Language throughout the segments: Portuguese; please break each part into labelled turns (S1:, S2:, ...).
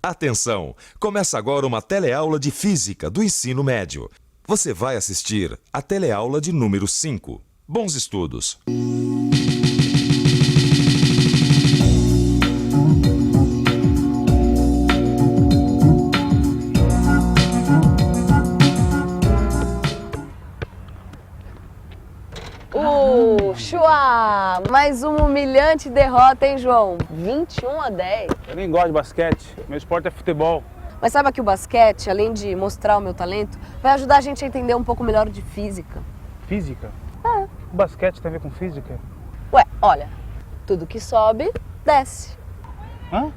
S1: Atenção! Começa agora uma teleaula de Física do ensino médio. Você vai assistir a teleaula de número 5. Bons estudos!
S2: Chua! Mais uma humilhante derrota, hein, João? 21-10.
S3: Eu nem gosto de basquete, meu esporte é futebol.
S2: Mas sabe que o basquete, além de mostrar o meu talento, vai ajudar a gente a entender um pouco melhor de física.
S3: Física?
S2: É.
S3: O basquete tem a ver com física?
S2: Ué, olha, tudo que sobe, desce.
S3: Hã?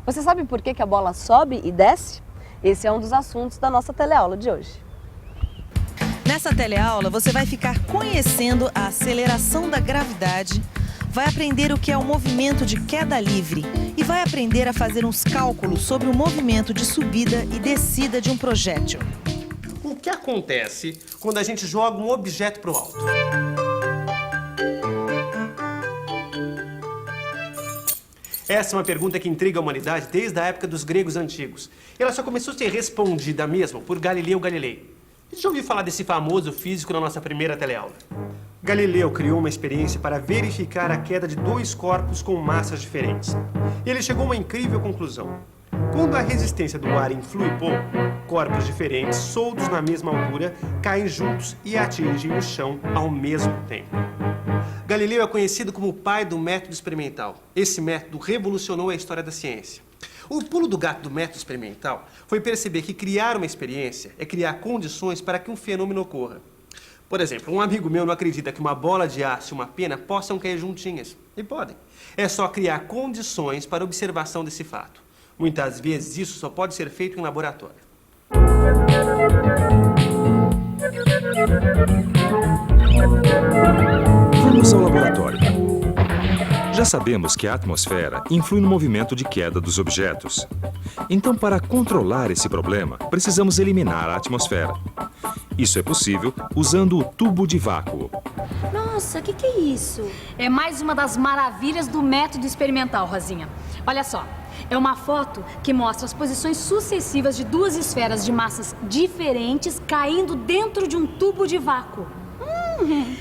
S2: Você sabe por que a bola sobe e desce? Esse é um dos assuntos da nossa teleaula de hoje.
S4: Nessa teleaula, você vai ficar conhecendo a aceleração da gravidade, vai aprender o que é o movimento de queda livre e vai aprender a fazer uns cálculos sobre o movimento de subida e descida de um projétil.
S5: O que acontece quando a gente joga um objeto para o alto? Essa é uma pergunta que intriga a humanidade desde a época dos gregos antigos. E ela só começou a ser respondida mesmo por Galileu Galilei. Você já ouviu falar desse famoso físico na nossa primeira teleaula? Galileu criou uma experiência para verificar a queda de dois corpos com massas diferentes. E ele chegou a uma incrível conclusão. Quando a resistência do ar influi pouco, corpos diferentes, soltos na mesma altura, caem juntos e atingem o chão ao mesmo tempo. Galileu é conhecido como o pai do método experimental. Esse método revolucionou a história da ciência. O pulo do gato do método experimental foi perceber que criar uma experiência é criar condições para que um fenômeno ocorra. Por exemplo, um amigo meu não acredita que uma bola de aço e uma pena possam cair juntinhas. E podem. É só criar condições para a observação desse fato. Muitas vezes isso só pode ser feito em laboratório.
S1: Vamos ao laboratório. Já sabemos que a atmosfera influi no movimento de queda dos objetos. Então, para controlar esse problema, precisamos eliminar a atmosfera. Isso é possível usando o tubo de vácuo.
S6: Nossa, o que é isso?
S7: É mais uma das maravilhas do método experimental, Rosinha. Olha só, é uma foto que mostra as posições sucessivas de duas esferas de massas diferentes caindo dentro de um tubo de vácuo.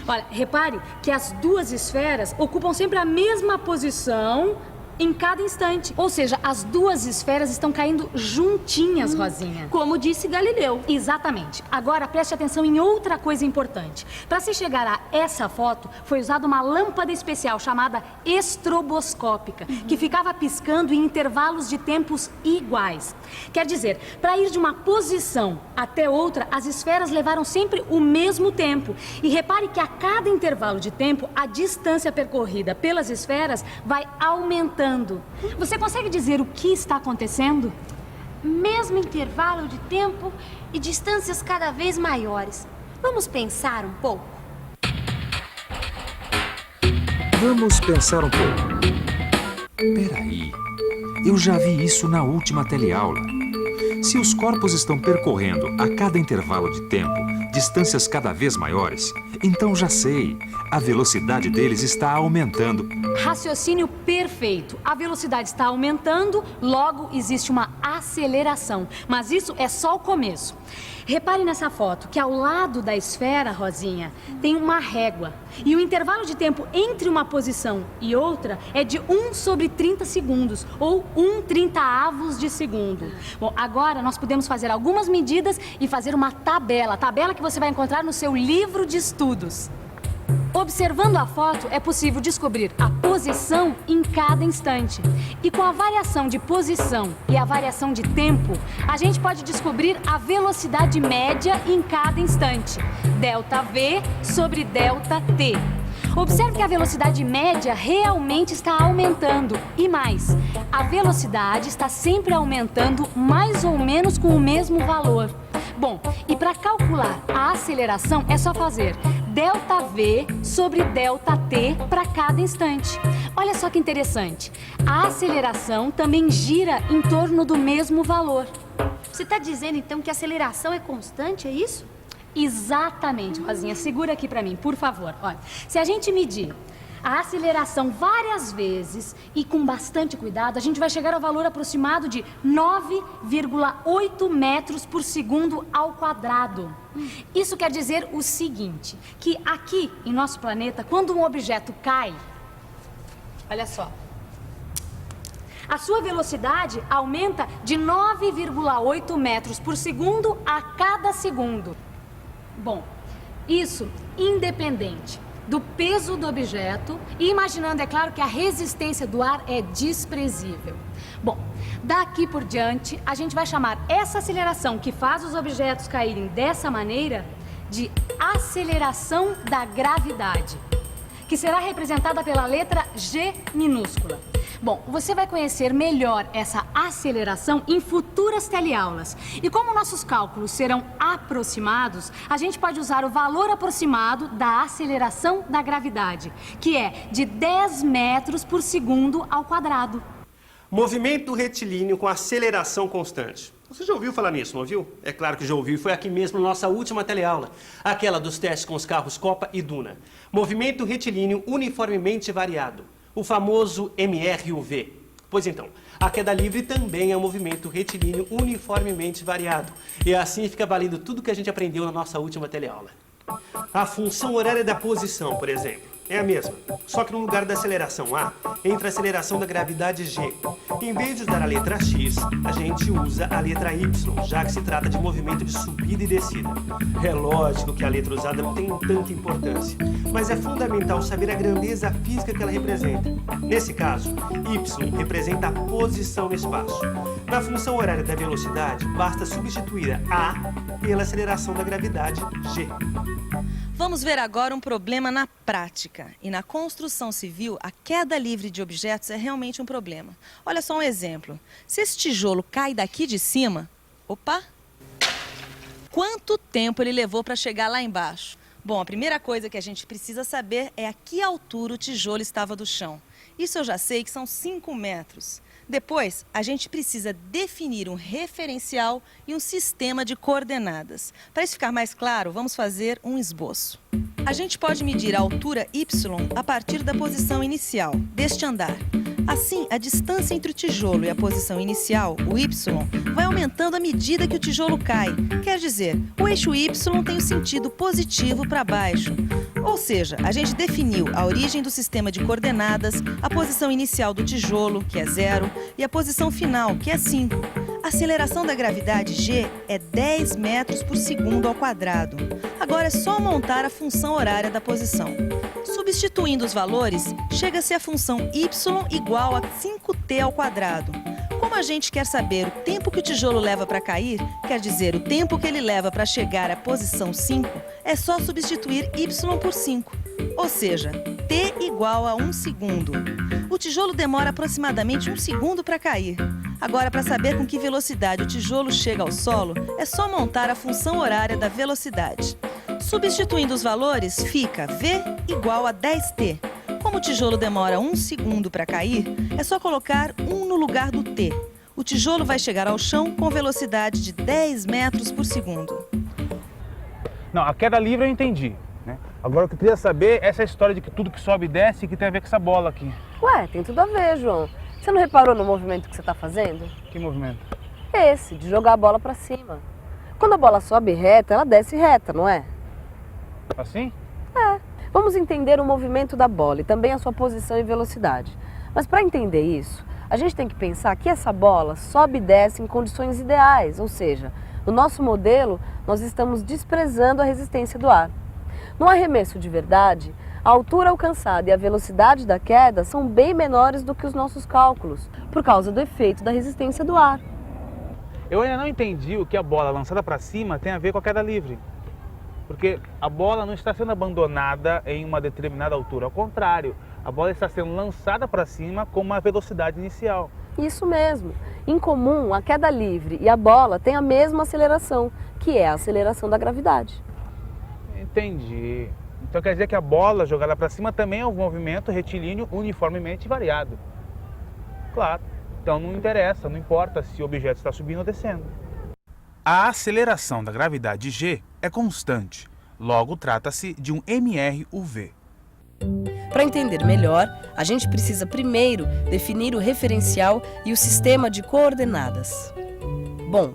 S7: Olha, repare que as duas esferas ocupam sempre a mesma posição em cada instante. Ou seja, as duas esferas estão caindo juntinhas, Rosinha.
S6: Como disse Galileu.
S7: Exatamente. Agora, preste atenção em outra coisa importante. Para se chegar a essa foto, foi usada uma lâmpada especial chamada estroboscópica, que ficava piscando em intervalos de tempos iguais. Quer dizer, para ir de uma posição até outra, as esferas levaram sempre o mesmo tempo. E repare que a cada intervalo de tempo, a distância percorrida pelas esferas vai aumentando. Você consegue dizer o que está acontecendo?
S6: Mesmo intervalo de tempo e distâncias cada vez maiores. Vamos pensar um pouco?
S1: Vamos pensar um pouco. Peraí, eu já vi isso na última teleaula. Se os corpos estão percorrendo a cada intervalo de tempo distâncias cada vez maiores, então já sei, a velocidade deles está aumentando.
S7: Raciocínio perfeito. A velocidade está aumentando, logo existe uma aceleração. Mas isso é só o começo. Repare nessa foto que ao lado da esfera, Rosinha, tem uma régua. E o intervalo de tempo entre uma posição e outra é de 1 sobre 30 segundos, ou 1/30avos de segundo. Bom, agora nós podemos fazer algumas medidas e fazer uma tabela. Tabela que você vai encontrar no seu livro de estudos. Observando a foto, é possível descobrir a posição em cada instante. E com a variação de posição e a variação de tempo, a gente pode descobrir a velocidade média em cada instante. ΔV sobre ΔT. Observe que a velocidade média realmente está aumentando. E mais, a velocidade está sempre aumentando mais ou menos com o mesmo valor. Bom, e para calcular a aceleração é só fazer ΔV sobre ΔT para cada instante. Olha só que interessante. A aceleração também gira em torno do mesmo valor.
S6: Você está dizendo então que a aceleração é constante, é isso?
S7: Exatamente, Rosinha. Segura aqui para mim, por favor. Olha, se a gente medir a aceleração várias vezes e com bastante cuidado, a gente vai chegar ao valor aproximado de 9,8 metros por segundo ao quadrado. Isso quer dizer o seguinte, que aqui em nosso planeta, quando um objeto cai, olha só, a sua velocidade aumenta de 9,8 metros por segundo a cada segundo. Bom, isso independente do peso do objeto e imaginando, é claro, que a resistência do ar é desprezível. Bom, daqui por diante, a gente vai chamar essa aceleração que faz os objetos caírem dessa maneira de aceleração da gravidade, que será representada pela letra G minúscula. Bom, você vai conhecer melhor essa aceleração em futuras teleaulas. E como nossos cálculos serão aproximados, a gente pode usar o valor aproximado da aceleração da gravidade, que é de 10 metros por segundo ao quadrado.
S5: Movimento retilíneo com aceleração constante. Você já ouviu falar nisso, não ouviu? É claro que já ouviu, foi aqui mesmo na nossa última teleaula, aquela dos testes com os carros Copa e Duna. Movimento retilíneo uniformemente variado, o famoso MRUV. Pois então, a queda livre também é um movimento retilíneo uniformemente variado. E assim fica valendo tudo que a gente aprendeu na nossa última teleaula. A função horária da posição, por exemplo, é a mesma, só que no lugar da aceleração A, entra a aceleração da gravidade G. Em vez de usar a letra X, a gente usa a letra Y, já que se trata de movimento de subida e descida. É lógico que a letra usada não tem tanta importância, mas é fundamental saber a grandeza física que ela representa. Nesse caso, Y representa a posição no espaço. Na função horária da velocidade, basta substituir a pela aceleração da gravidade G.
S4: Vamos ver agora um problema na prática. E na construção civil, a queda livre de objetos é realmente um problema. Olha só um exemplo. Se esse tijolo cai daqui de cima, opa! Quanto tempo ele levou para chegar lá embaixo? Bom, a primeira coisa que a gente precisa saber é a que altura o tijolo estava do chão. Isso eu já sei que são 5 metros. Depois, a gente precisa definir um referencial e um sistema de coordenadas. Para isso ficar mais claro, vamos fazer um esboço. A gente pode medir a altura y a partir da posição inicial deste andar. Assim, a distância entre o tijolo e a posição inicial, o y, vai aumentando à medida que o tijolo cai. Quer dizer, o eixo y tem o sentido positivo para baixo. Ou seja, a gente definiu a origem do sistema de coordenadas, a posição inicial do tijolo, que é 0, e a posição final, que é 5. A aceleração da gravidade G é 10 metros por segundo ao quadrado. Agora é só montar a função horária da posição. Substituindo os valores, chega-se à função y igual a 5t ao quadrado. Como a gente quer saber o tempo que o tijolo leva para cair, quer dizer, o tempo que ele leva para chegar à posição 5, é só substituir y por 5. Ou seja, t igual a 1 segundo. O tijolo demora aproximadamente 1 segundo para cair. Agora, para saber com que velocidade o tijolo chega ao solo, é só montar a função horária da velocidade. Substituindo os valores, fica v igual a 10t. Como o tijolo demora 1 segundo para cair, é só colocar 1 no lugar do t. O tijolo vai chegar ao chão com velocidade de 10 metros por segundo.
S3: Não, a queda livre eu entendi, né? Agora o que eu queria saber é essa história de que tudo que sobe e desce que tem a ver com essa bola aqui.
S2: Ué, tem tudo a ver, João. Você não reparou no movimento que você está fazendo?
S3: Que movimento?
S2: Esse, de jogar a bola para cima. Quando a bola sobe reta, ela desce reta, não é?
S3: Assim?
S2: É. Vamos entender o movimento da bola e também a sua posição e velocidade. Mas para entender isso, a gente tem que pensar que essa bola sobe e desce em condições ideais, ou seja, no nosso modelo, nós estamos desprezando a resistência do ar. No arremesso de verdade, a altura alcançada e a velocidade da queda são bem menores do que os nossos cálculos, por causa do efeito da resistência do ar.
S3: Eu ainda não entendi o que a bola lançada para cima tem a ver com a queda livre. Porque a bola não está sendo abandonada em uma determinada altura. Ao contrário, a bola está sendo lançada para cima com uma velocidade inicial.
S2: Isso mesmo. Em comum, a queda livre e a bola têm a mesma aceleração, que é a aceleração da gravidade.
S3: Entendi. Então quer dizer que a bola jogada para cima também é um movimento retilíneo uniformemente variado. Claro. Então não interessa, não importa se o objeto está subindo ou descendo. A aceleração da gravidade G é constante, logo trata-se de um MRUV.
S2: Para entender melhor, a gente precisa primeiro definir o referencial e o sistema de coordenadas. Bom,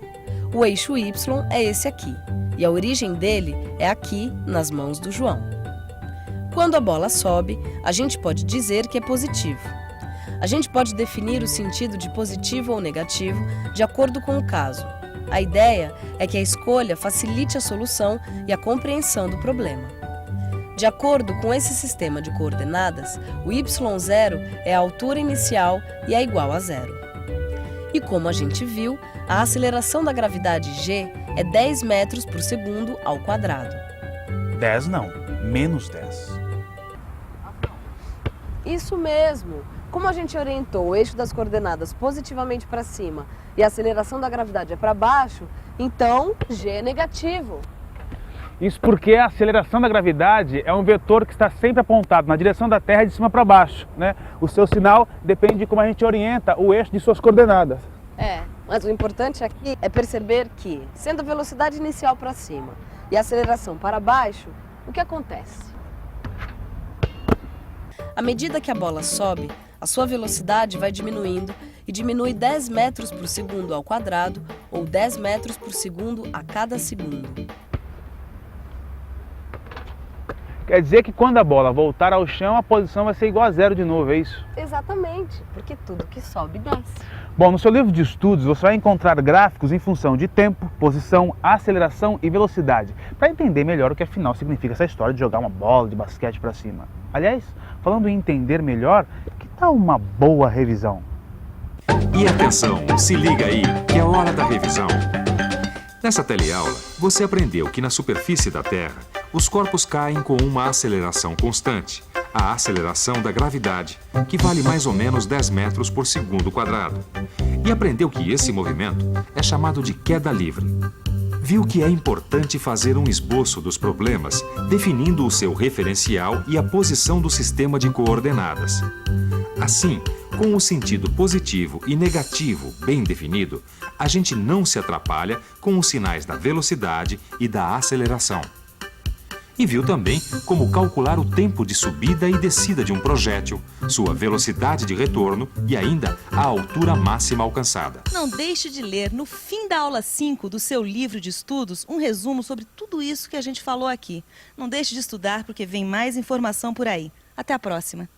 S2: o eixo Y é esse aqui, e a origem dele é aqui, nas mãos do João. Quando a bola sobe, a gente pode dizer que é positivo. A gente pode definir o sentido de positivo ou negativo de acordo com o caso. A ideia é que a escolha facilite a solução e a compreensão do problema. De acordo com esse sistema de coordenadas, o y0 é a altura inicial e é igual a 0. E como a gente viu, a aceleração da gravidade g é 10 metros por segundo ao quadrado.
S3: 10 não, menos 10.
S2: Isso mesmo! Como a gente orientou o eixo das coordenadas positivamente para cima e a aceleração da gravidade é para baixo, então g é negativo.
S3: Isso porque a aceleração da gravidade é um vetor que está sempre apontado na direção da Terra de cima para baixo, né? O seu sinal depende de como a gente orienta o eixo de suas coordenadas.
S2: Mas o importante aqui é perceber que, sendo a velocidade inicial para cima e a aceleração para baixo, o que acontece? À medida que a bola sobe, a sua velocidade vai diminuindo e diminui 10 metros por segundo ao quadrado ou 10 metros por segundo a cada segundo.
S3: Quer dizer que quando a bola voltar ao chão, a posição vai ser igual a 0 de novo, é isso?
S2: Exatamente, porque tudo que sobe desce.
S3: Bom, no seu livro de estudos você vai encontrar gráficos em função de tempo, posição, aceleração e velocidade, para entender melhor o que afinal significa essa história de jogar uma bola de basquete para cima. Aliás, falando em entender melhor, que tal uma boa revisão?
S1: E atenção, se liga aí, que é hora da revisão. Nessa teleaula, você aprendeu que na superfície da Terra, os corpos caem com uma aceleração constante, a aceleração da gravidade, que vale mais ou menos 10 metros por segundo quadrado. E aprendeu que esse movimento é chamado de queda livre. Viu que é importante fazer um esboço dos problemas, definindo o seu referencial e a posição do sistema de coordenadas. Assim, com o sentido positivo e negativo bem definido, a gente não se atrapalha com os sinais da velocidade e da aceleração. E viu também como calcular o tempo de subida e descida de um projétil, sua velocidade de retorno e ainda a altura máxima alcançada.
S4: Não deixe de ler, no fim da aula 5 do seu livro de estudos, um resumo sobre tudo isso que a gente falou aqui. Não deixe de estudar porque vem mais informação por aí. Até a próxima!